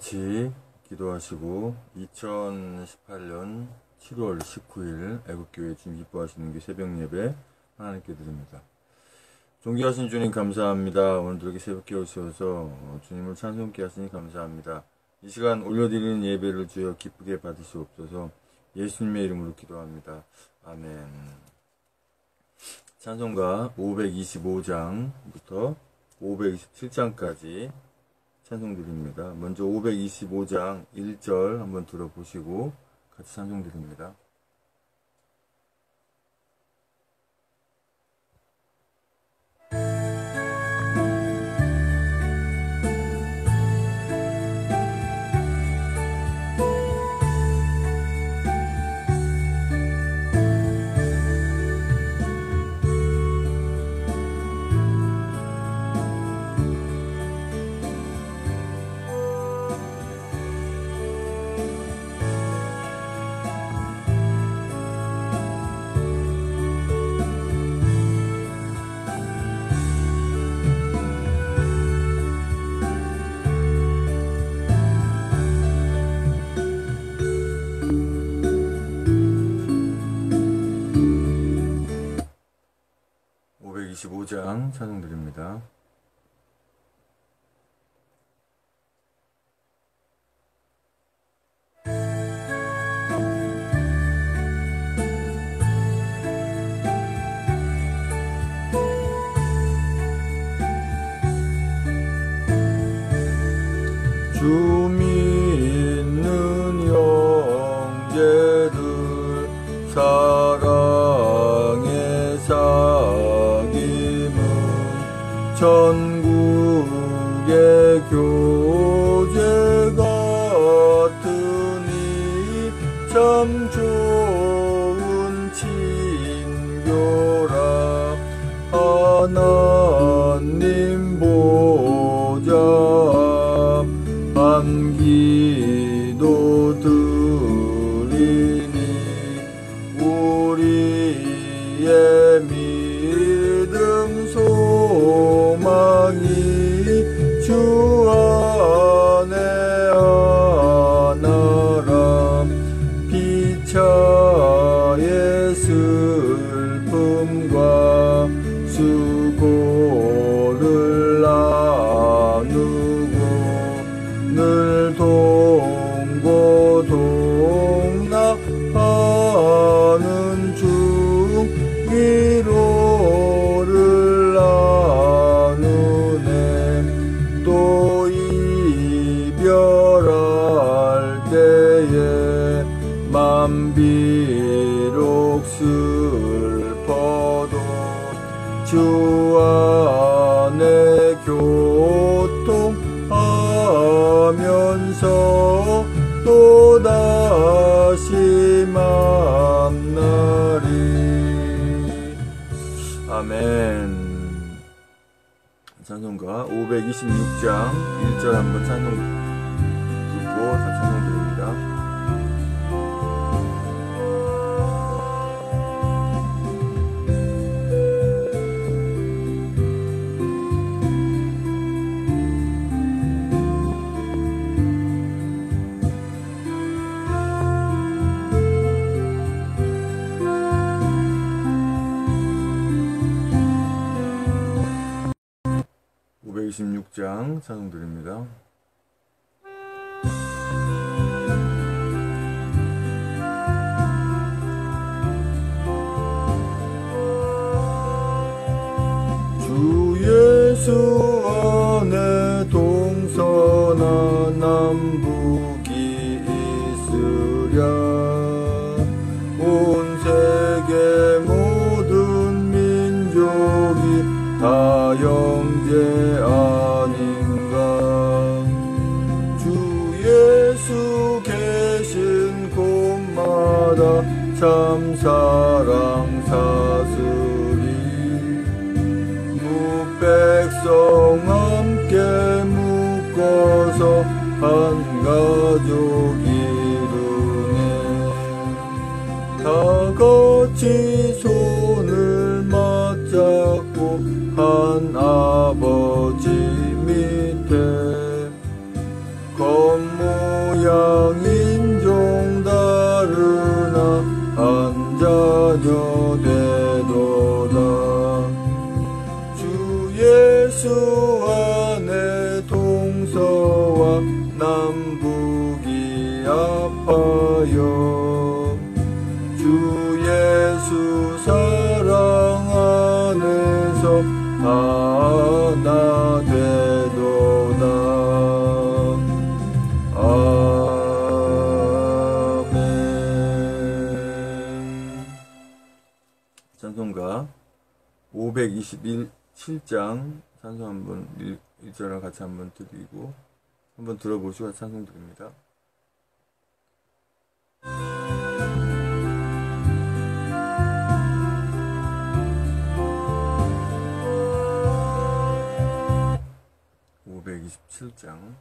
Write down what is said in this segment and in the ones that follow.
같이 기도하시고 2018년 7월 19일 애국교회 주님 기뻐하시는 게 새벽 예배 하나님께 드립니다. 존귀하신 주님 감사합니다. 오늘도 이렇게 새벽에 오셔서 주님을 찬송케 하시니 감사합니다. 이 시간 올려드리는 예배를 주여 기쁘게 받으시옵소서. 예수님의 이름으로 기도합니다. 아멘. 찬송가 525장부터 527장까지 찬송드립니다. 먼저 525장 1절 한번 들어보시고 같이 찬송드립니다. 장 찬송드립니다. 주 믿는 형제들 사랑의 사귐은 천국의 교제 같으니 참 좋은 친교라. 하나님 보좌 한 기도 드리니 우리의 믿음 소망이 주 안에 하나라. 피차의 슬픔과 수고를 나누고 늘 동고동락하는 중 위로를 나누네. 또 이별할 때에 맘 비록 슬퍼도 주 안에 교통하면서 또다시 만나리. 아멘. 찬송가 526장 1절 한번 찬송 듣고 다 찬송드립니다. 526장 찬송드립니다. 주 예수 안에 동서나 남북이 있으랴. 온 세계 모든 민족이 다 형제 아닌가. 주 예수 계신 곳마다 참 사랑 사스리. 무백성 함께 묶어서 한 가족 이루네. 다 같이 손을 맞잡고 한 아버지 밑에 겉 되도다. 주 예수 안에 동서와 남북이 아파요. 주 예수 사랑 안에서 하나 되도다. 아멘. 찬송가 527장 찬송 한번 1절을 같이 한번 드리고 한번 들어보시고 찬송 드립니다. 527장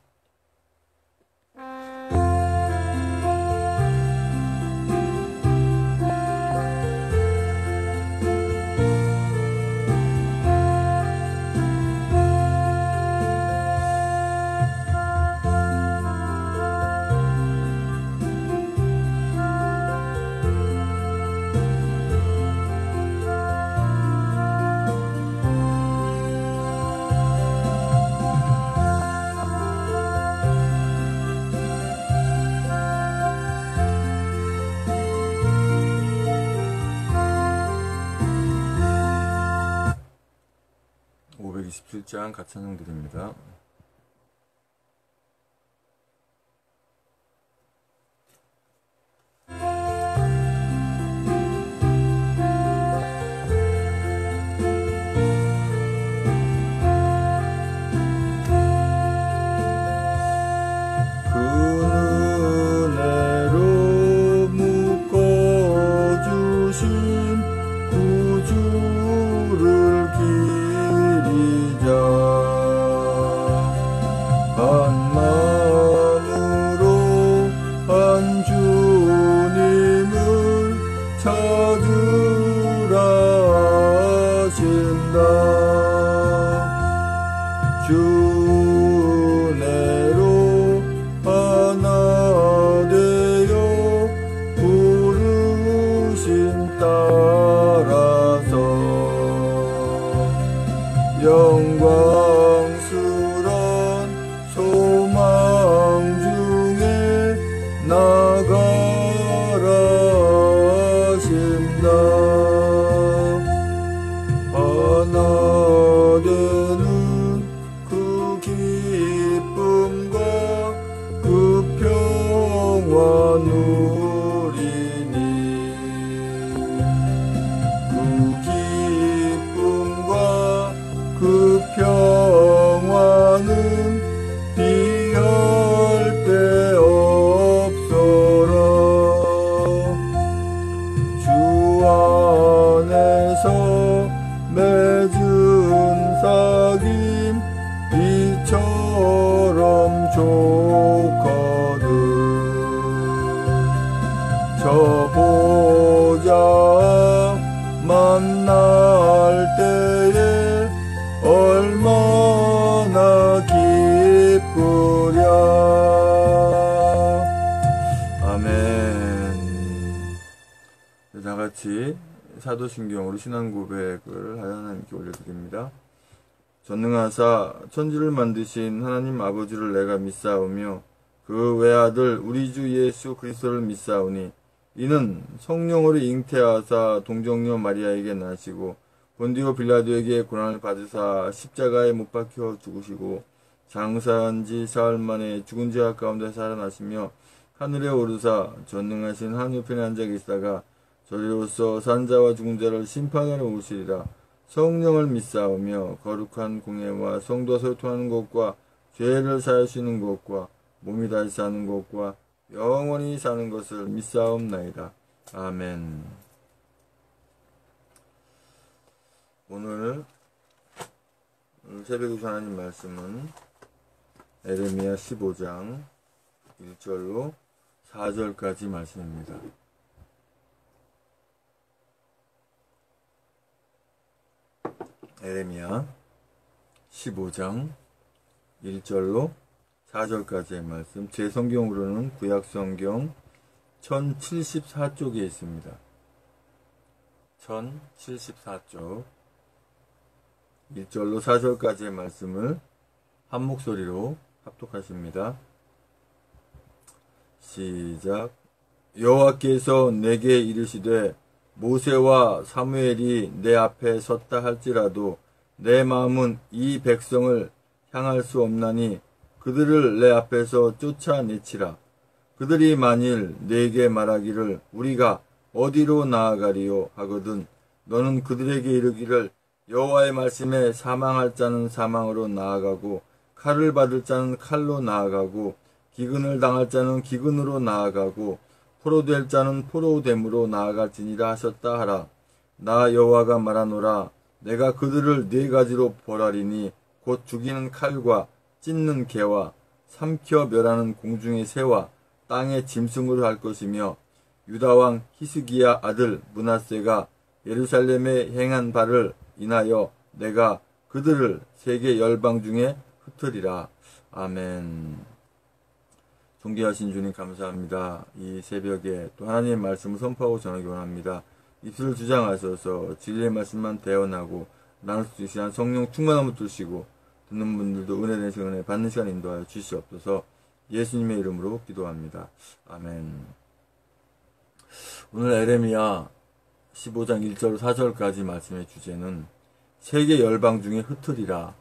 같이 찬송 드립니다. 만날 때에 얼마나 기쁘랴. 아멘. 다같이 사도신경으로 신앙 고백을 하여 하나님께 올려드립니다. 전능하사 천지를 만드신 하나님 아버지를 내가 믿사오며 그 외아들 우리 주 예수 그리스도를 믿사오니 이는 성령으로 잉태하사 동정녀 마리아에게 나시고 본디오 빌라도에게 고난을 받으사 십자가에 못 박혀 죽으시고 장사한 지 사흘 만에 죽은 자 가운데 살아나시며 하늘에 오르사 전능하신 하늘편에 앉아 계시다가 저리로서 산자와 죽은 자를 심판하러 오시리라. 성령을 믿사오며 거룩한 공예와 성도와 소통하는 것과 죄를 사하시는 것과 몸이 다시 사는 것과 영원히 사는 것을 믿사옵나이다. 아멘. 오늘 새벽에 하나님 말씀은 에레미야 15장 1절로 4절까지 말씀입니다. 에레미야 15장 1절로 4절까지의 말씀, 제 성경으로는 구약성경 1074쪽에 있습니다. 1074쪽 1절로 4절까지의 말씀을 한 목소리로 합독하십니다. 시작. 여호와께서 내게 이르시되 모세와 사무엘이 내 앞에 섰다 할지라도 내 마음은 이 백성을 향할 수 없나니 그들을 내 앞에서 쫓아내치라. 그들이 만일 내게 말하기를 우리가 어디로 나아가리요 하거든 너는 그들에게 이르기를 여호와의 말씀에 사망할 자는 사망으로 나아가고 칼을 받을 자는 칼로 나아가고 기근을 당할 자는 기근으로 나아가고 포로될 자는 포로됨으로 나아갈지니라 하셨다 하라. 나 여호와가 말하노라. 내가 그들을 네 가지로 벌하리니 곧 죽이는 칼과 찢는 개와 삼켜 멸하는 공중의 새와 땅의 짐승으로 할 것이며 유다왕 히스기야 아들 므낫세가 예루살렘에 행한 바를 인하여 내가 그들을 세계 열방 중에 흩으리라. 아멘. 존귀하신 주님 감사합니다. 이 새벽에 또 하나님의 말씀을 선포하고 전하기 원합니다. 입술을 주장하셔서 진리의 말씀만 대언하고 나눌 수 있으신 성령 충만함을 주시고 듣는 분들도 은혜된 시간에 받는 시간 인도하여 주시옵소서. 예수님의 이름으로 기도합니다. 아멘. 오늘 에레미야 15장 1절 4절까지 말씀의 주제는 세계 열방 중에 흩으리라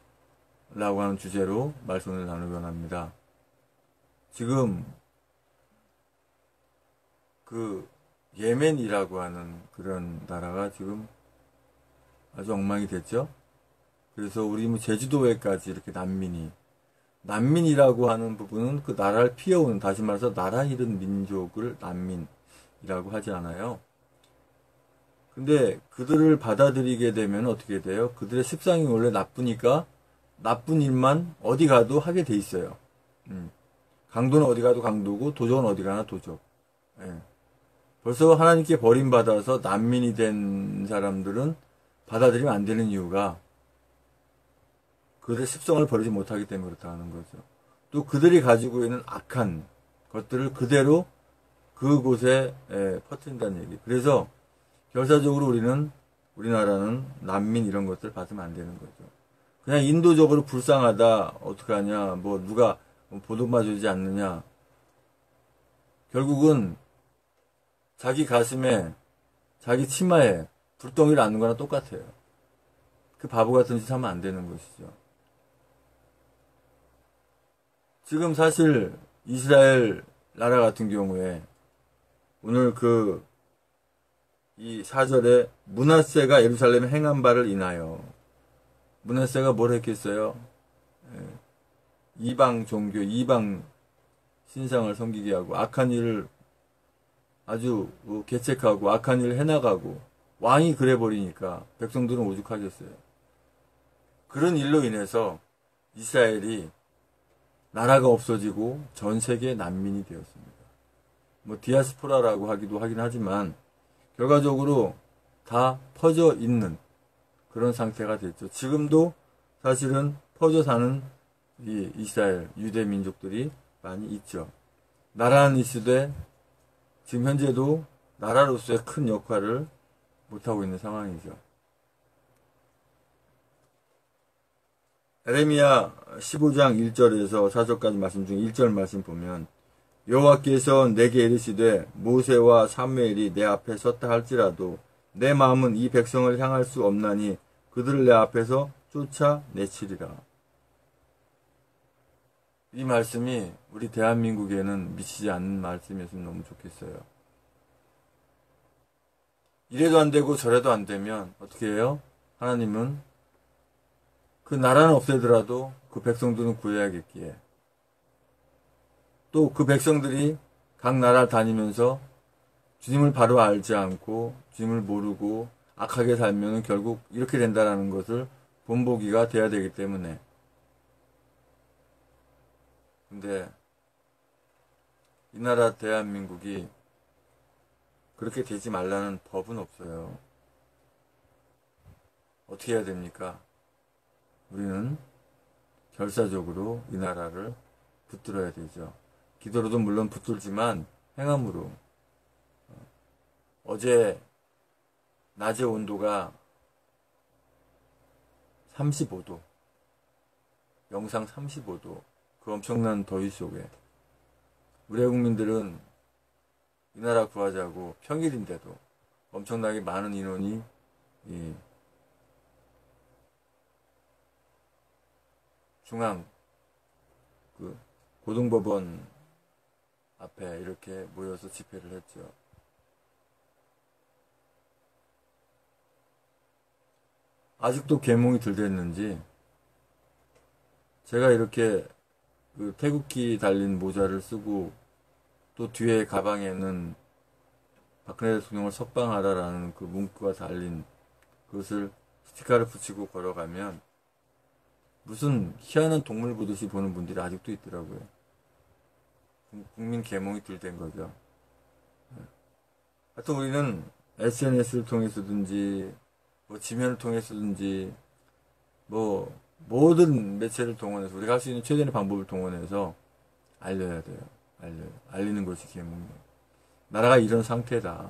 라고 하는 주제로 말씀을 나누기 원합니다. 지금 그 예멘이라고 하는 그런 나라가 지금 아주 엉망이 됐죠. 그래서 우리 뭐 제주도에까지 이렇게 난민이라고 하는 부분은 그 나라를 피해오는, 다시 말해서 나라 잃은 민족을 난민이라고 하지 않아요. 근데 그들을 받아들이게 되면 어떻게 돼요? 그들의 습성이 원래 나쁘니까 나쁜 일만 어디 가도 하게 돼 있어요. 강도는 어디 가도 강도고 도적은 어디 가나 도적. 예. 벌써 하나님께 버림받아서 난민이 된 사람들은 받아들이면 안 되는 이유가 그들의 습성을 버리지 못하기 때문에 그렇다는 거죠. 또 그들이 가지고 있는 악한 것들을 그대로 그곳에 퍼뜨린다는 얘기. 그래서 결사적으로 우리나라는 난민 이런 것들 받으면 안 되는 거죠. 그냥 인도적으로 불쌍하다, 어떡하냐, 뭐 누가 보듬어주지 않느냐. 결국은 자기 가슴에, 자기 치마에 불덩이를 안는 거나 똑같아요. 그 바보 같은 짓 하면 안 되는 것이죠. 지금 사실 이스라엘 나라 같은 경우에 오늘 이 4절에 므낫세가 예루살렘에 행한 바를 인하여, 므낫세가 뭘 했겠어요? 이방 종교, 이방 신상을 섬기게 하고 악한 일을 아주 계책하고 악한 일을 해나가고 왕이 그래버리니까 백성들은 오죽하겠어요. 그런 일로 인해서 이스라엘이 나라가 없어지고 전 세계 난민이 되었습니다. 뭐 디아스포라라고 하기도 하긴 하지만 결과적으로 다 퍼져 있는 그런 상태가 됐죠. 지금도 사실은 퍼져 사는 이 이스라엘 유대 민족들이 많이 있죠. 나라는 있으되 지금 현재도 나라로서의 큰 역할을 못하고 있는 상황이죠. 에레미야 15장 1절에서 4절까지 말씀 중 1절 말씀 보면 여호와께서 내게 이르시되 모세와 사무엘이 내 앞에 섰다 할지라도 내 마음은 이 백성을 향할 수 없나니 그들을 내 앞에서 쫓아내치리라. 이 말씀이 우리 대한민국에는 미치지 않는 말씀이었으면 너무 좋겠어요. 이래도 안 되고 저래도 안 되면 어떻게 해요? 하나님은 그 나라는 없애더라도 그 백성들은 구해야겠기에, 또 그 백성들이 각 나라를 다니면서 주님을 바로 알지 않고 주님을 모르고 악하게 살면 결국 이렇게 된다라는 것을 본보기가 돼야 되기 때문에. 근데 이 나라 대한민국이 그렇게 되지 말라는 법은 없어요. 어떻게 해야 됩니까? 우리는 결사적으로 이 나라를 붙들어야 되죠. 기도로도 물론 붙들지만 행함으로. 어제 낮의 온도가 35도, 영상 35도, 그 엄청난 더위 속에 우리 국민들은 이 나라 구하자고 평일인데도 엄청나게 많은 인원이 이 중앙 그 고등법원 앞에 이렇게 모여서 집회를 했죠. 아직도 계몽이 덜 됐는지 제가 이렇게 그 태극기 달린 모자를 쓰고 또 뒤에 가방에는 박근혜 대통령을 석방하라라는 그 문구가 달린 그것을 스티커를 붙이고 걸어가면 무슨 희한한 동물 보듯이 보는 분들이 아직도 있더라고요. 국민 계몽이 덜 된 거죠. 하여튼 우리는 SNS를 통해서든지 뭐 지면을 통해서든지 뭐 모든 매체를 동원해서 우리가 할 수 있는 최대의 방법을 동원해서 알려야 돼요. 알리는 것이 계몽이에요. 나라가 이런 상태다.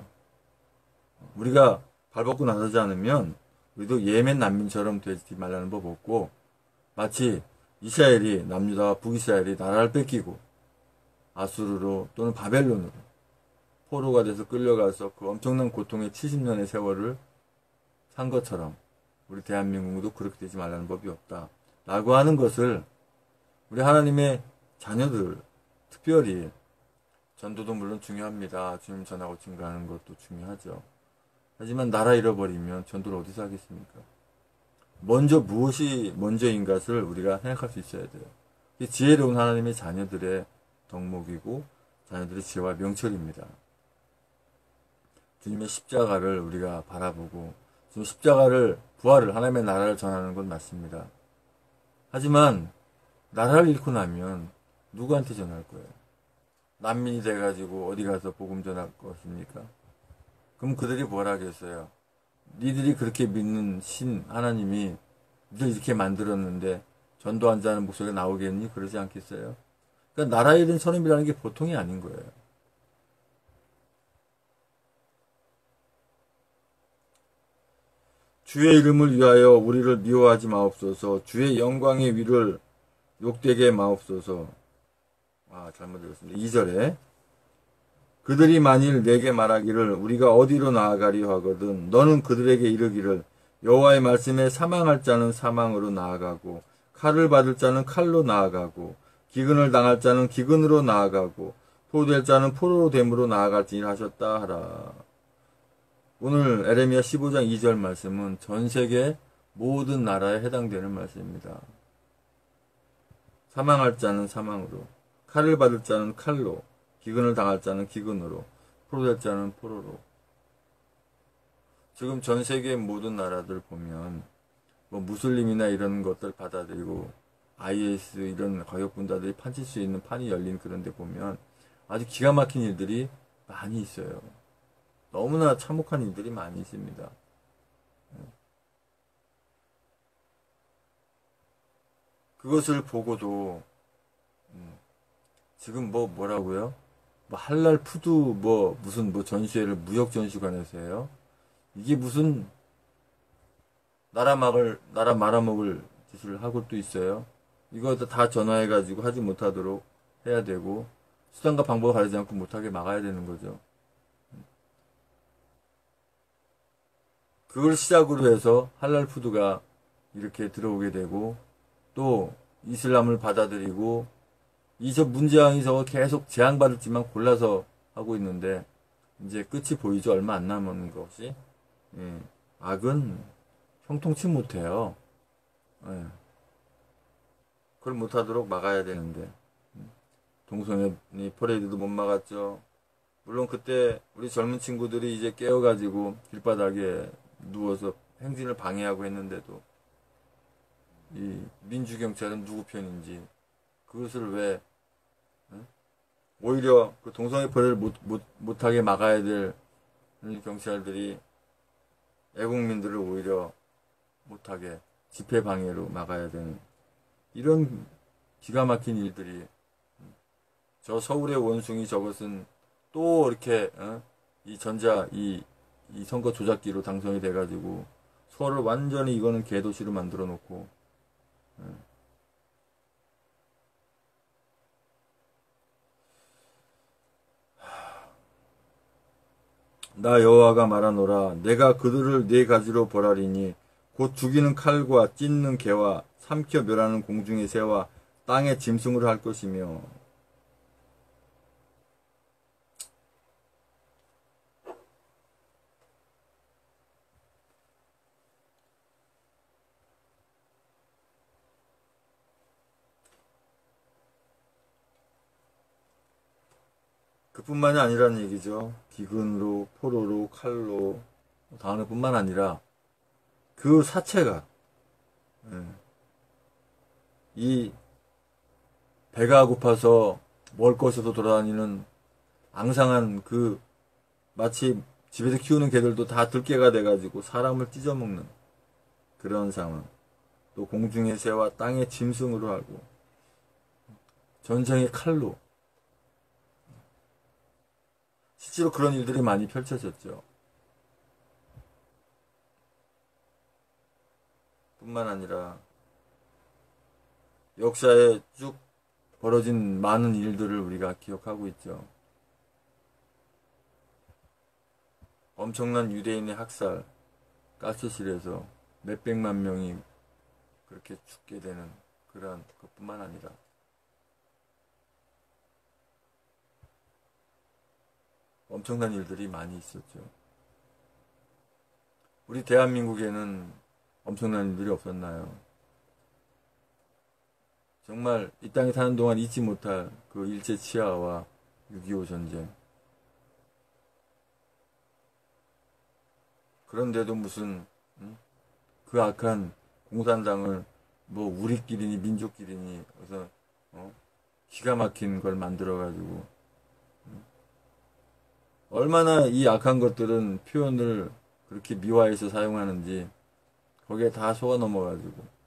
우리가 발벗고 나서지 않으면 우리도 예멘 난민처럼 되지 말라는 법 없고, 마치 이스라엘이 남유다와 북이스라엘이 나라를 뺏기고 아수르로 또는 바벨론으로 포로가 돼서 끌려가서 그 엄청난 고통의 70년의 세월을 산 것처럼 우리 대한민국도 그렇게 되지 말라는 법이 없다 라고 하는 것을 우리 하나님의 자녀들, 특별히 전도도 물론 중요합니다. 주님 전하고 증거하는 것도 중요하죠. 하지만 나라 잃어버리면 전도를 어디서 하겠습니까? 먼저 무엇이 먼저인 것을 우리가 생각할 수 있어야 돼요. 이 지혜로운 하나님의 자녀들의 덕목이고 자녀들의 지혜와 명철입니다. 주님의 십자가를 우리가 바라보고 지금 십자가를 부활을 하나님의 나라를 전하는 건 맞습니다. 하지만 나라를 잃고 나면 누구한테 전할 거예요? 난민이 돼가지고 어디 가서 복음 전할 것입니까? 그럼 그들이 뭘 하겠어요? 니들이 그렇게 믿는 신 하나님이 니들 이렇게 만들었는데 전도한 자는 목소리가 나오겠니? 그러지 않겠어요? 그러니까 나라 잃은 선임이라는 게 보통이 아닌 거예요. 주의 이름을 위하여 우리를 미워하지 마옵소서. 주의 영광의 위를 욕되게 마옵소서. 잘못 읽었습니다. 2절에 그들이 만일 내게 말하기를 우리가 어디로 나아가리요 하거든 너는 그들에게 이르기를 여호와의 말씀에 사망할 자는 사망으로 나아가고 칼을 받을 자는 칼로 나아가고 기근을 당할 자는 기근으로 나아가고 포로될 자는 포로로 됨으로 나아갈지니라 하셨다 하라. 오늘 에레미야 15장 2절 말씀은 전 세계 모든 나라에 해당되는 말씀입니다. 사망할 자는 사망으로, 칼을 받을 자는 칼로, 기근을 당할 자는 기근으로, 포로될 자는 포로로. 지금 전 세계 모든 나라들 보면 뭐 무슬림이나 이런 것들 받아들이고 IS 이런 과격분자들이 판칠 수 있는 판이 열린 그런 데 보면 아주 기가 막힌 일들이 많이 있어요. 너무나 참혹한 일들이 많이 있습니다. 그것을 보고도 지금 뭐라고요? 뭐 할랄 푸드 무슨 전시회를 무역 전시관에서 해요? 이게 무슨 나라 말아먹을 짓을 하고 또 있어요? 이거 다 전화해가지고 하지 못하도록 해야 되고 수단과 방법을 가리지 않고 못하게 막아야 되는 거죠. 그걸 시작으로 해서 할랄 푸드가 이렇게 들어오게 되고 또 이슬람을 받아들이고 저 문재왕이 저거 계속 재앙받을지만 골라서 하고 있는데 이제 끝이 보이죠. 얼마 안 남은 것이. 악은 형통치 못해요. 그걸 못하도록 막아야 되는데 동성애 퍼레이드도 못 막았죠. 물론 그때 우리 젊은 친구들이 이제 깨어가지고 길바닥에 누워서 행진을 방해하고 했는데도 이 민주경찰은 누구 편인지 그것을 왜 오히려 그 동성애 퍼레이드를 못하게 막아야 될 경찰들이 애국민들을 오히려 못하게 집회 방해로 막아야 되는 이런 기가 막힌 일들이 저 서울의 원숭이 저것은 또 이렇게 이 이 선거 조작기로 당선이 돼가지고 서울을 완전히 이거는 개도시로 만들어 놓고, 나 여호와가 말하노라 내가 그들을 네 가지로 벌하리니 곧 죽이는 칼과 찢는 개와 삼켜 멸하는 공중의 새와 땅의 짐승으로 할 것이며. 그뿐만이 아니라는 얘기죠. 기근으로, 포로로, 칼로 당하는 뿐만 아니라 그 사체가, 이 배가 고파서 먹을 것에도 돌아다니는 앙상한 그 마치 집에서 키우는 개들도 다 들개가 돼가지고 사람을 찢어먹는 그런 상황. 또 공중의 새와 땅의 짐승으로 하고 전쟁의 칼로, 실제로 그런 일들이 많이 펼쳐졌죠. 뿐만 아니라 역사에 쭉 벌어진 많은 일들을 우리가 기억하고 있죠. 엄청난 유대인의 학살, 가스실에서 몇백만 명이 그렇게 죽게 되는 그런 것뿐만 아니라 엄청난 일들이 많이 있었죠. 우리 대한민국에는 엄청난 일들이 없었나요? 정말 이 땅에 사는 동안 잊지 못할 그 일제치하와 6.25 전쟁. 그런데도 무슨 그 악한 공산당을 뭐 우리끼리니 민족끼리니 그래서 기가 막힌 걸 만들어가지고 얼마나 이 악한 것들은 표현을 그렇게 미화해서 사용하는지 거기에 다 속아 넘어가지고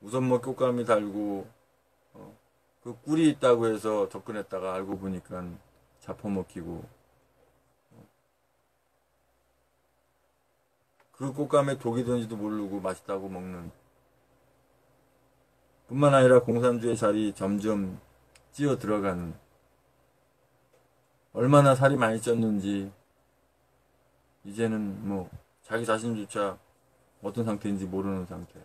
우선 뭐 꽃감이 달고 그 꿀이 있다고 해서 접근했다가 알고 보니까 잡아먹히고 그 꽃감에 독이 든지도 모르고 맛있다고 먹는, 뿐만 아니라 공산주의 자리 점점 찌어 들어가는, 얼마나 살이 많이 쪘는지 이제는 뭐 자기 자신조차 어떤 상태인지 모르는 상태.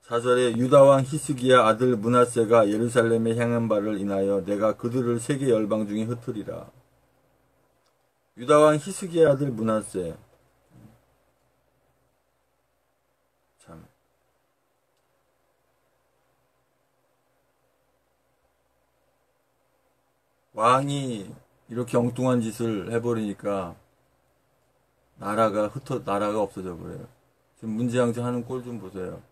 사절에 유다왕 히스기야 아들 므낫세가 예루살렘에 향한 바를 인하여 내가 그들을 세계 열방 중에 흩으리라. 유다왕 히스기야 아들 므낫세, 참 왕이 이렇게 엉뚱한 짓을 해버리니까 나라가 없어져 버려요. 지금 문제양제 하는 꼴 좀 보세요.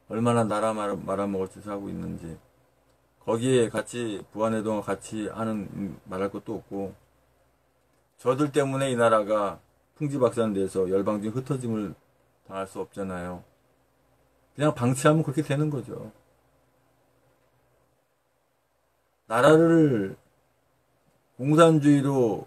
얼마나 나라 말아먹을 짓을 하고 있는지. 거기에 같이 부안해동과 같이 하는 말할 것도 없고, 저들 때문에 이 나라가 풍지박산돼서 열방중 흩어짐을 당할 수 없잖아요. 그냥 방치하면 그렇게 되는 거죠. 나라를 공산주의로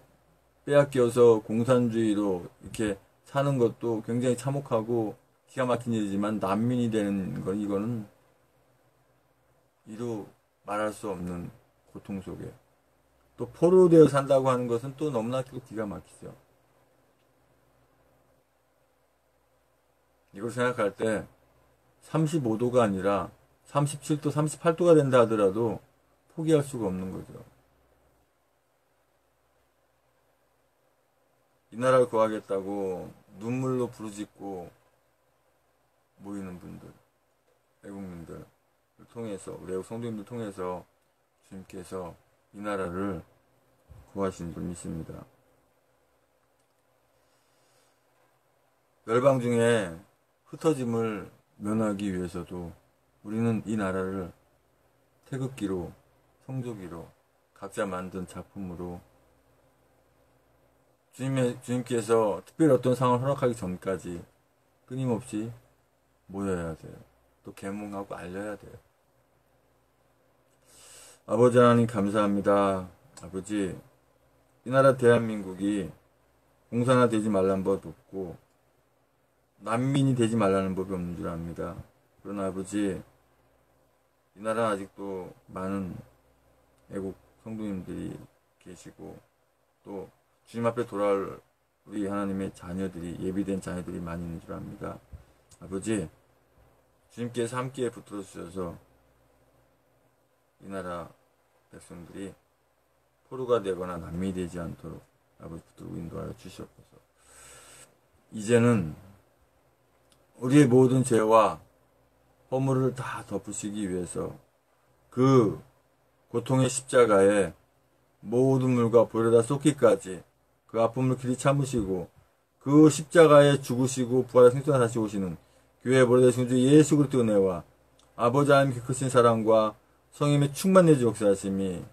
빼앗겨서 공산주의로 이렇게 사는 것도 굉장히 참혹하고 기가 막힌 일이지만 난민이 되는 건 이거는 이루 말할 수 없는 고통 속에, 또 포로되어 산다고 하는 것은 또 너무나 기가 막히죠. 이걸 생각할 때 35도가 아니라 37도, 38도가 된다 하더라도 포기할 수가 없는 거죠. 이 나라를 구하겠다고 눈물로 부르짖고 모이는 분들, 애국민들을 통해서, 우리 애국 성도님들 통해서 주님께서 이 나라를 구하신 줄 믿습니다. 열방 중에 흩어짐을 면하기 위해서도 우리는 이 나라를 태극기로, 성조기로, 각자 만든 작품으로 주님께서 특별히 어떤 상황을 허락하기 전까지 끊임없이 모여야 돼요. 또 계몽하고 알려야 돼요. 아버지 하나님 감사합니다. 아버지, 이 나라 대한민국이 공산화 되지 말라는 법 없고 난민이 되지 말라는 법이 없는 줄 압니다. 그러나 아버지, 이 나라는 아직도 많은 애국 성도님들이 계시고 또 주님 앞에 돌아올 우리 하나님의 자녀들이, 예비된 자녀들이 많이 있는 줄 압니다. 아버지, 주님께서 함께 붙들어 주셔서 이 나라 백성들이 포로가 되거나 난민이 되지 않도록 아버지 붙들고 인도하여 주시옵소서. 이제는 우리의 모든 죄와 허물을 다 덮으시기 위해서 그 고통의 십자가에 모든 물과 불에다 쏟기까지 그 아픔을 길이 참으시고 그 십자가에 죽으시고 부활의 생존에 다시 오시는 교회의 머리 되신 주 예수 그리스도의 은혜와 아버지 하나님의 크신 사랑과 성령의 충만내주 역사하심이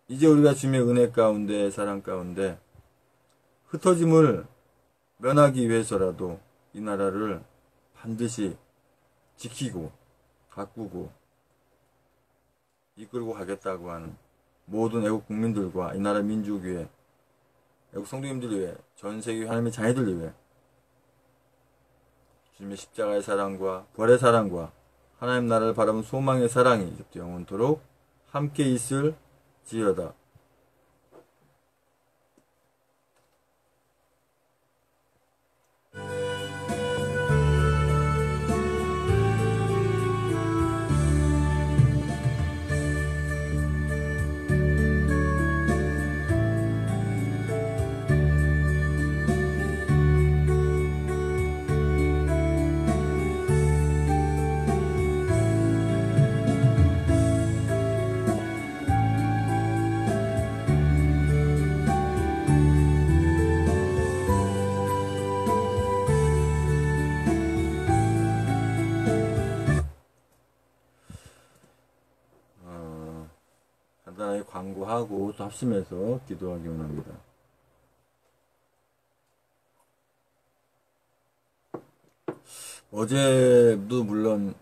이제 우리가 주님의 은혜 가운데 사랑 가운데 흩어짐을 면하기 위해서라도 이 나라를 반드시 지키고 가꾸고 이끌고 가겠다고 하는 모든 애국 국민들과 이 나라 민족 위에 애국 성도님들 위해 전 세계 하나님의 자녀들 위해 주님의 십자가의 사랑과 부활의 사랑과 하나님 나라를 바라본 소망의 사랑이 이제부터 영원토록 함께 있을 지어다. 간단하게 광고하고 또 합심해서 기도하기 원합니다. 어제도 물론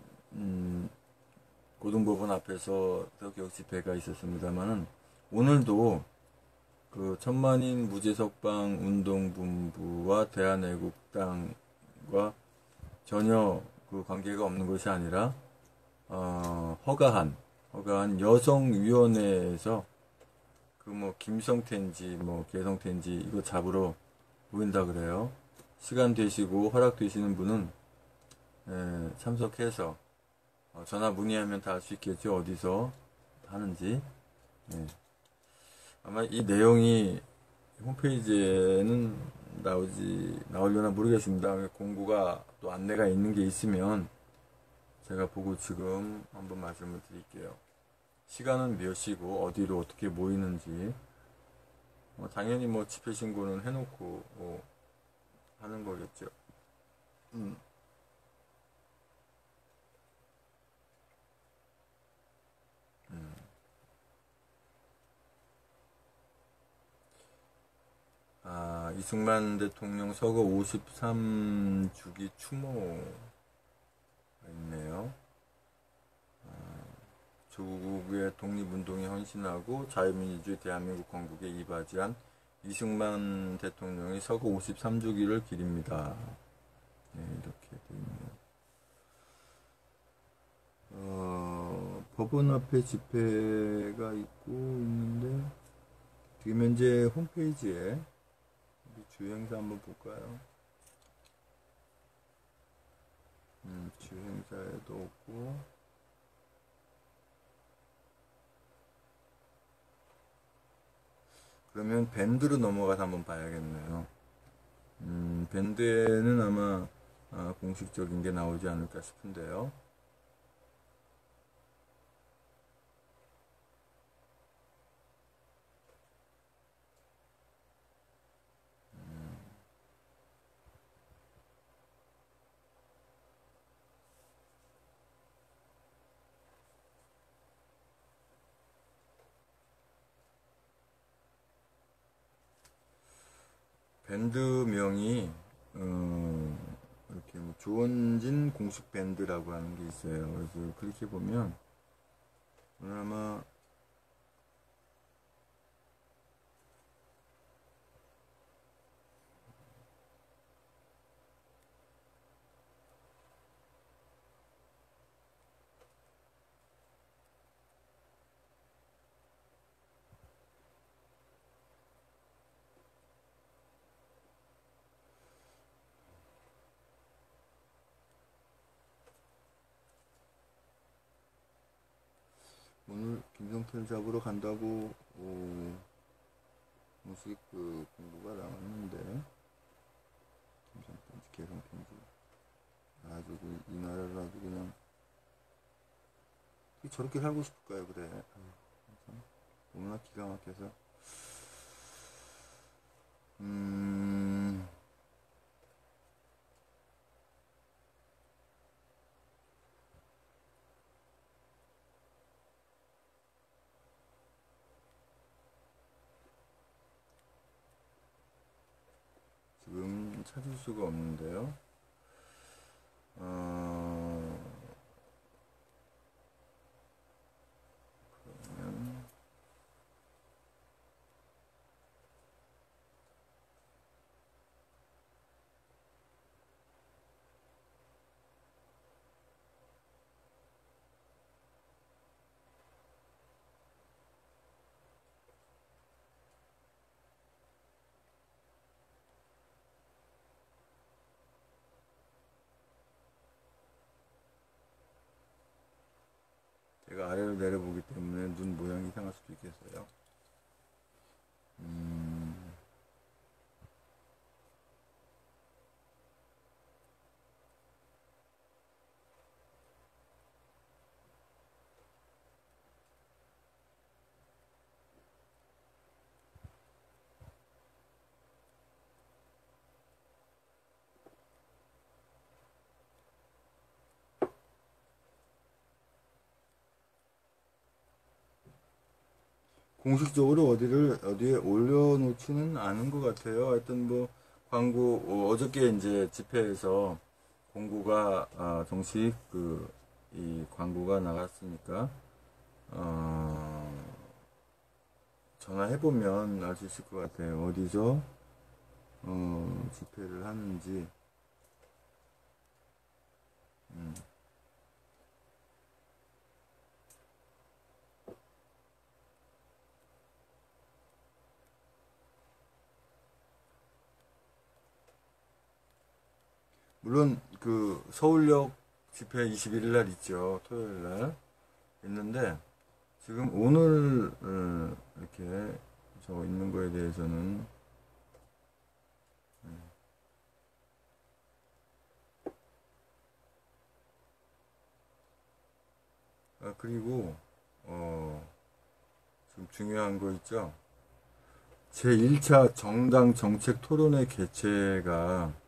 고등법원 앞에서 개혁 집회가 있었습니다만은 오늘도 그 천만인 무죄석방 운동본부와 대한애국당과 전혀 그 관계가 없는 것이 아니라 허가한 여성위원회에서 그 뭐 김성태인지 뭐 개성태인지 이거 잡으러 모인다 그래요. 시간 되시고 허락 되시는 분은 참석해서 전화 문의하면 다 알 수 있겠죠. 어디서 하는지. 아마 이 내용이 홈페이지에는 나오려나 모르겠습니다. 공고가 또 안내가 있는 게 있으면 제가 보고 지금 한번 말씀을 드릴게요. 시간은 몇 시고 어디로 어떻게 모이는지 당연히 뭐 집회 신고는 해놓고 하는 거겠죠. 이승만 대통령 서거 53주기 추모가 있네요. 조국의 독립운동에 헌신하고 자유민주주의 대한민국 건국에 이바지한 이승만 대통령의 서거 53주기를 기립니다. 네, 이렇게 되어 있네요. 법원 앞에 집회가 있고 있는데 지금 현재 홈페이지에 주행사 한번 볼까요? 주행사에도 없고 그러면 밴드로 넘어가서 한번 봐야겠네요. 밴드에는 아마 공식적인 게 나오지 않을까 싶은데요. 밴드명이 이렇게 뭐 조원진 공식 밴드라고 하는 게 있어요. 그래서 그렇게 보면 오늘 아마 오늘 김성태를 잡으러 간다고 무식 그 공부가 나왔는데 김성태 개성편지 아주 이 나라를 아주 그냥 저렇게 살고 싶을까요? 그래 너무나 기가 막혀서 지금 찾을 수가 없는데요. 그러면 제가 아래로 내려보기 때문에 눈 모양이 이상할 수도 있겠어요. 공식적으로 어디에 올려놓지는 않은 것 같아요. 하여튼 뭐 광고 어저께 이제 집회에서 공고가 정식 이 광고가 나갔으니까 전화해보면 알 수 있을 것 같아요. 어디서 집회를 하는지. 물론 그 서울역 집회 21일 날 있죠. 토요일 날 있는데 지금 오늘 이렇게 저 있는 거에 대해서는 그리고 지금 중요한 거 있죠. 제1차 정당 정책 토론회 개최가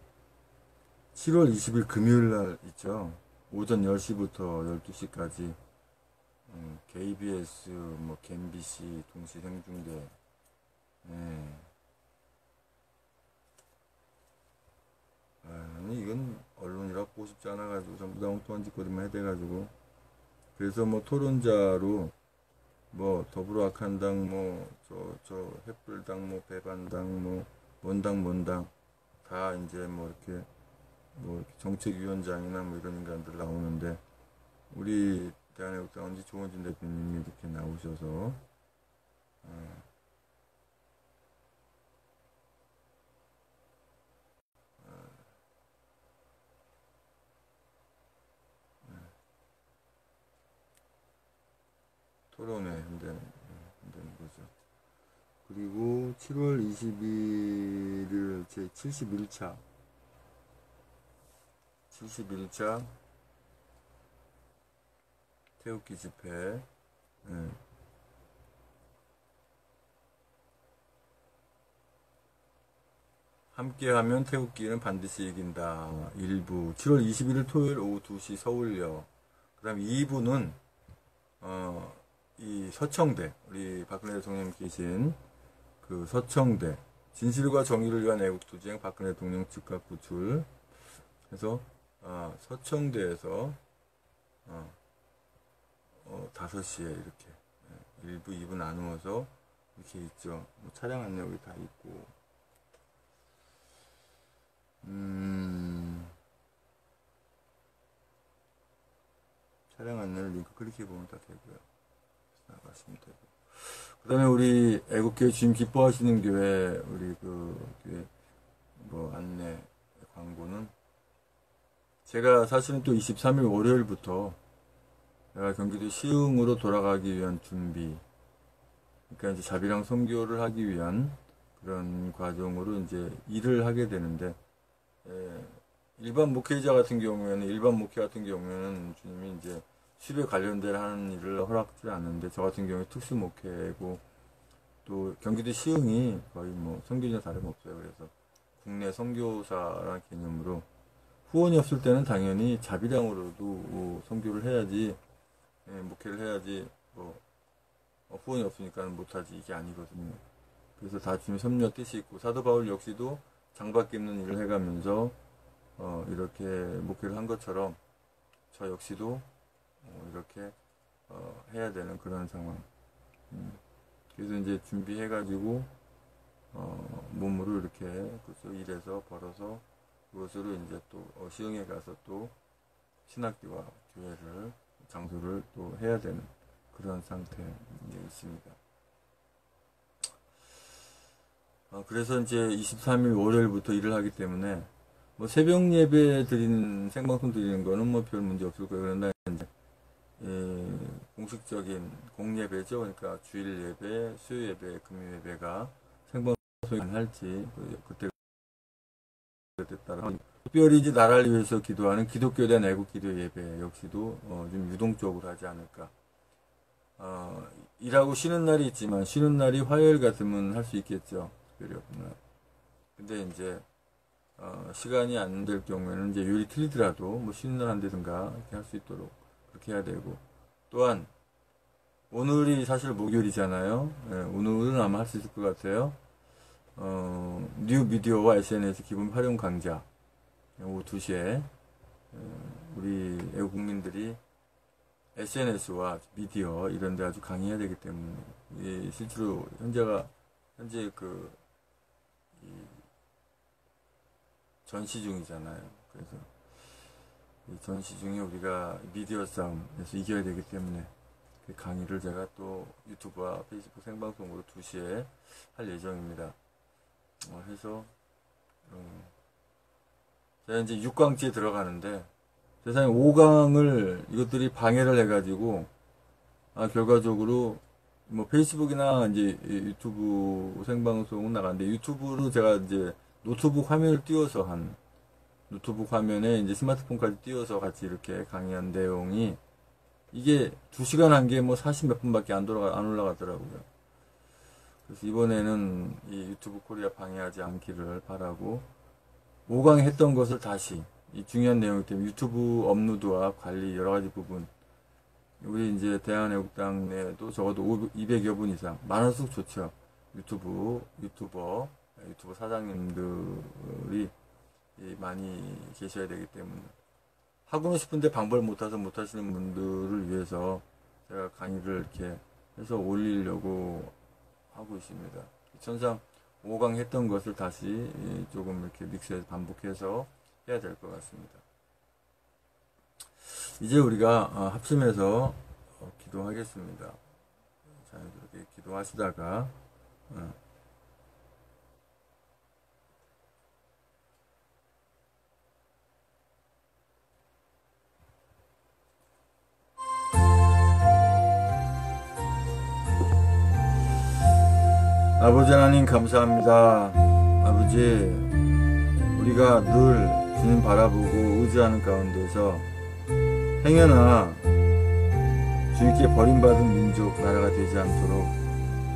7월 20일 금요일 날 있죠. 오전 10시부터 12시까지 KBS, 뭐 MBC 동시 생중계. 네. 아니 이건 언론이라 보고 싶지 않아가지고 전부 다 엉뚱한 짓거리만 해대가지고 그래서 뭐 토론자로 뭐 더불어학한당 저 햇불당 뭐 배반당 뭐 뭔당 다 이제 뭐 이렇게 정책위원장이나 뭐 이런 인간들 나오는데 우리 대한애국당 조원진 대표님이 이렇게 나오셔서 토론회 한다는 거죠. 그리고 7월 21일 제 71차 태극기 집회 함께하면 태극기는 반드시 이긴다. 1부 7월 21일 토요일 오후 2시 서울역. 그 다음 2부는 이 서청대 우리 박근혜 대통령 계신 그 서청대 진실과 정의를 위한 애국투쟁 박근혜 대통령 즉각 구출 해서 서청대에서 5시에 이렇게 1부, 2부 나누어서 이렇게 있죠. 뭐 차량 안내 여기 다 있고, 차량 안내를 링크 클릭해보면 다 되고요. 나가시면 되고. 그 다음에 우리 애국교회 주님 기뻐하시는 교회, 우리 그 교회 뭐 안내 광고는 제가 사실은 또 23일 월요일부터 내가 경기도 시흥으로 돌아가기 위한 준비, 그러니까 이제 자비랑 선교를 하기 위한 그런 과정으로 이제 일을 하게 되는데, 일반 목회자 같은 경우에는, 일반 목회 같은 경우에는 주님이 이제 수입에 관련된 하는 일을 허락지 않는데, 저 같은 경우에 특수 목회고, 또 경기도 시흥이 거의 뭐 선교지나 다름없어요. 그래서 국내 선교사라는 개념으로 후원이 없을 때는 당연히 자비량으로도 선교를 해야지, 목회를 해야지, 뭐 후원이 없으니까 못하지, 이게 아니거든요. 그래서 다 주님 섭리와 뜻이 있고, 사도 바울 역시도 장밖에 없는 일을 해가면서 이렇게 목회를 한 것처럼 저 역시도 이렇게 해야 되는 그런 상황. 그래서 이제 준비해가지고 몸으로 이렇게 그래서 일해서 벌어서 그것으로 이제 또 시흥에 가서 또 신학교와 교회를 장소를 또 해야 되는 그런 상태에 있습니다. 그래서 이제 23일 월요일부터 일을 하기 때문에 뭐 새벽 예배 드리는 생방송 드리는 거는 뭐 별 문제 없을 거예요. 그러나 이제 공식적인 공예배죠. 그러니까 주일 예배, 수요 예배, 금요 예배가 생방송이 가능할지 그때 따라 특별히 이제 나라를 위해서 기도하는 기독교에 대한 애국 기도 예배 역시도 좀 유동적으로 하지 않을까. 일하고 쉬는 날이 있지만 쉬는 날이 화요일 같으면 할 수 있겠죠. 특별히 없나. 근데 이제 시간이 안 될 경우에는 이제 요일이 틀리더라도 뭐 쉬는 날 한다든가 이렇게 할 수 있도록 그렇게 해야 되고, 또한 오늘이 사실 목요일이잖아요. 오늘은 아마 할 수 있을 것 같아요. 뉴 미디어와 SNS 기본 활용 강좌 오후 2시에 우리 애국 국민들이 SNS와 미디어 이런 데 아주 강의해야 되기 때문에 실제로 현재 그 전시 중이잖아요. 그래서 이 전시 중에 우리가 미디어 싸움에서 이겨야 되기 때문에 그 강의를 제가 또 유튜브와 페이스북 생방송으로 2시에 할 예정입니다. 해서 제가 이제 6강째에 들어가는데 세상에 5강을 이것들이 방해를 해가지고 결과적으로 뭐 페이스북이나 이제 유튜브 생방송은 나가는데, 유튜브로 제가 이제 노트북 화면을 띄워서 노트북 화면에 이제 스마트폰까지 띄워서 같이 이렇게 강의한 내용이 이게 2시간 한 게 뭐 40 몇 분밖에 안 올라가더라고요. 그래서 이번에는 이 유튜브 코리아 방해하지 않기를 바라고 5강 했던 것을 다시 이 중요한 내용이기 때문에 유튜브 업로드와 관리 여러 가지 부분, 우리 이제 대한애국당 내에도 적어도 200여 분 이상 많을수록 좋죠. 유튜버 사장님들이 많이 계셔야 되기 때문에 하고는 싶은데 방법을 못 하시는 분들을 위해서 제가 강의를 이렇게 해서 올리려고 하고 있습니다. 천상 5강 했던 것을 다시 조금 이렇게 믹스해서 반복해서 해야 될 것 같습니다. 이제 우리가 합심해서 기도하겠습니다. 자, 이렇게 기도하시다가 아버지 하나님 감사합니다. 아버지, 우리가 늘 주님 바라보고 의지하는 가운데서 행여나 주님께 버림받은 민족 나라가 되지 않도록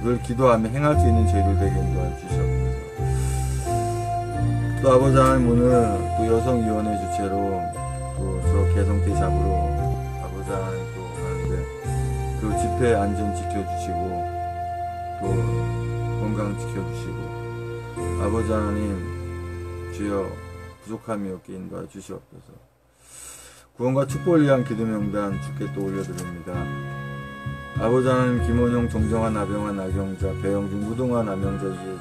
늘 기도하며 행할 수 있는 저희들 되게 인도해 주시옵소서. 또 아버지 하나님, 오늘 또 여성위원회 주체로 또 저 개성대 잡으러 아버지 하나님 또 하는데 그 집회 안전 지켜주시고 또 건강 지켜주시고 아버지 하나님 주여 부족함이 없게 인도해 주시옵소서. 구원과 축복을 위한 기도명단 주께 또 올려드립니다. 아버지 하나님, 김원용, 정정환, 나병환, 나경자, 배영준, 무동환, 남영자, 이혜진,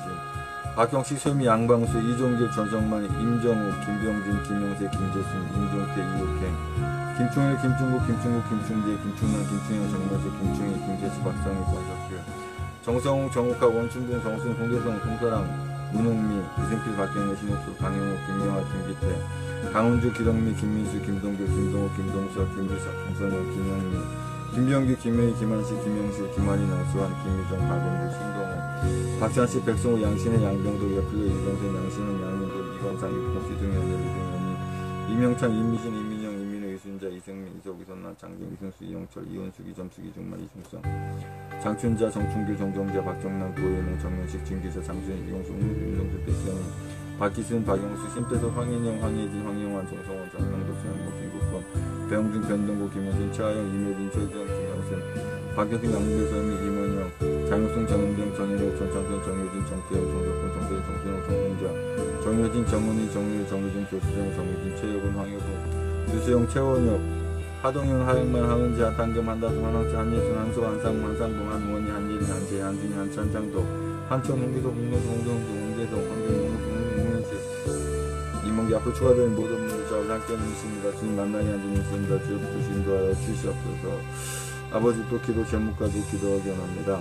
박경식, 소미, 양방수, 이종길, 전성만, 임정우, 김병준, 김영세, 김재순, 임종태, 이옥행, 김충일, 김중국, 김충재, 김충남, 김충현, 정명세, 김충희, 김재수, 박성희, 권석길, 정성웅, 정욱하, 원춘봉, 정순, 송대성, 송사랑, 문홍미, 이승필, 박경래, 신옥수, 강영욱, 김영하, 김기태, 강은주, 기덕미, 김민수, 김동규, 김동호, 김동석, 김규석, 김선영, 김영미, 김병규, 김혜희, 김한식, 김영실, 김한희, 나수환, 김미정, 박원규, 신동호, 박찬씨, 백성호, 양신혜, 양병도, 여필로, 이동생, 양신은, 양민도, 이광상, 육동수, 이동현, 이동현이, 이명창, 이미진, 이민영, 이민호, 이순자, 이승민, 이석, 이선남, 장정, 이승수, 이영철, 이원숙, 이점숙, 이중만, 이중성, 장춘자, 정춘규, 정정자, 박정남, 고현웅, 정면식, 진기사, 장순희, 이용수, 윤정수, 백현희, 박기순, 박영수, 심태석, 황인영, 황예진, 황영환, 정성원, 장명도, 최현복, 김국범, 배영준, 변동구, 김효진, 최하영, 이매진, 최지영, 김영순, 박경승, 양배선미, 임원영, 장영승, 정은병, 전인호, 전창선, 정효진, 정태영, 정덕훈, 정대희, 정순호, 정동자, 정효진, 정은희, 정유일, 정유진, 조수정, 정유진, 최혁은, 황효구, 유수영, 최원혁, 하동현, 하영만, 하은지, 하탄겸, 한다수, 한학재, 한예순, 한소, 한상무, 한상봉, 한원희, 한예린, 한재, 한준희, 한찬, 장도, 한천, 홍기석, 홍노수, 홍정수, 홍재석, 황경용, 이몽기 앞으로 추가되는 모든 분들 저와 함께하는 있습니다. 주님 만나게 한 주님 있습니다. 주여 붙드시 인도하여 주시옵소서. 아버지 또 기도 제목까지 기도하기 원합니다.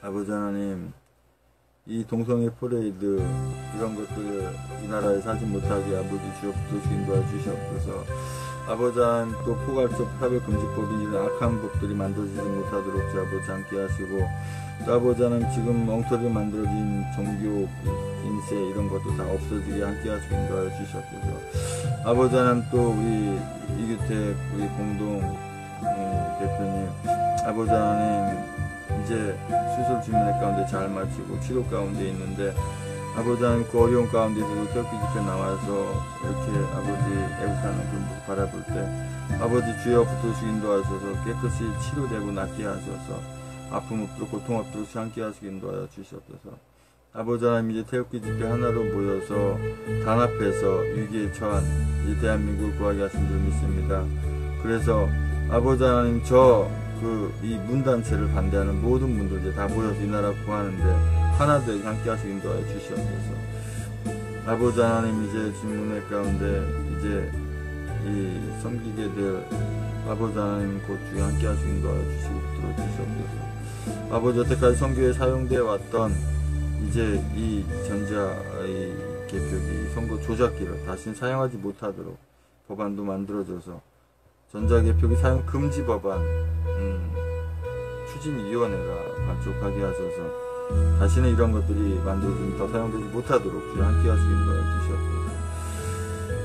아버지 하나님, 이 동성애 퍼레이드 이런 것들 이 나라에 사지 못하게 아버지 주여 붙드시 인도하여 주시옵소서. 아버지 하나님, 또 포괄적 사별금지법이 이런 악한 법들이 만들어지지 못하도록 주 아버지 함께 하시고, 또 아버지 하나님, 지금 엉터리로 만들어진 종교 인세 이런 것도 다 없어지게 함께 하시고 인도하여 주시옵소서. 아버지 하나님, 또 우리 이규택 우리 공동 대표님, 아버지 하나님, 이제 수술 진료 가운데 잘 마치고 치료 가운데 있는데, 아버지 하나님, 그 어려운 가운데서도 태극기 집회 나와서 이렇게 아버지 애국하는 그 모습 바라볼 때, 아버지 주여 붙드시고 인도하셔서 깨끗이 치료되고 낫게 하셔서 아픔 없도록 고통 없도록 함께 하시고 인도하여 주시옵소서. 아버지 하나님, 이제 태극기 집회 하나로 모여서 단합해서 위기에 처한 이 대한민국을 구하게 하신 줄 믿습니다. 그래서 아버지 하나님, 이 문단체를 반대하는 모든 분들 이제 다 모여서 이 나라 구하는데 하나 되게 함께 하시고 인도하여 주시옵소서. 아버지 하나님, 이제 주문회 가운데 이제 이 섬기게 될 아버지 하나님 곧 주에 함께 하시고 인도하여 주시고 붙들어 주시옵소서. 아버지, 여태까지 선교에 사용되어 왔던 이제 이 전자의 개표기 선거 조작기를 다시는 사용하지 못하도록 법안도 만들어져서 전자개표기 사용 금지 법안 추진위원회가 발족하게 하셔서 다시는 이런 것들이 만들어지면 더 사용되지 못하도록 주여 함께 하시고 인도하여 주시옵소서.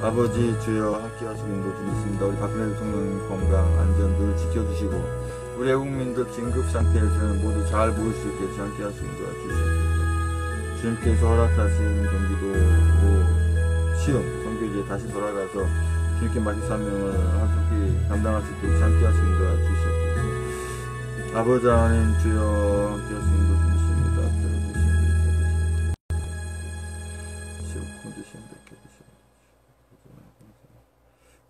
아버지 주여 함께 하시고 인도해 주셨습니다. 우리 박근혜 대통령 건강 안전 늘 지켜주시고, 우리 애국민들 긴급 상태에서는 모두 잘 모일 수 있게 함께 하시고 인도하여 주시옵소서. 주님께서 허락하신 경기도 시험 선교지에 다시 돌아가서 주님께 맡긴 사명을 함께 감당할 수 있도록 함께 하시고 인도하여 주시옵소서. 아버지 하나님, 주여 함께 하시고 인도해 주십니다.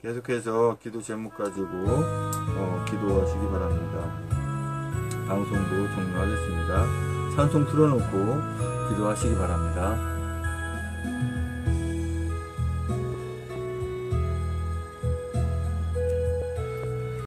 계속해서 기도 제목 가지고 기도하시기 바랍니다. 방송도 종료하겠습니다. 찬송 틀어놓고 기도하시기 바랍니다.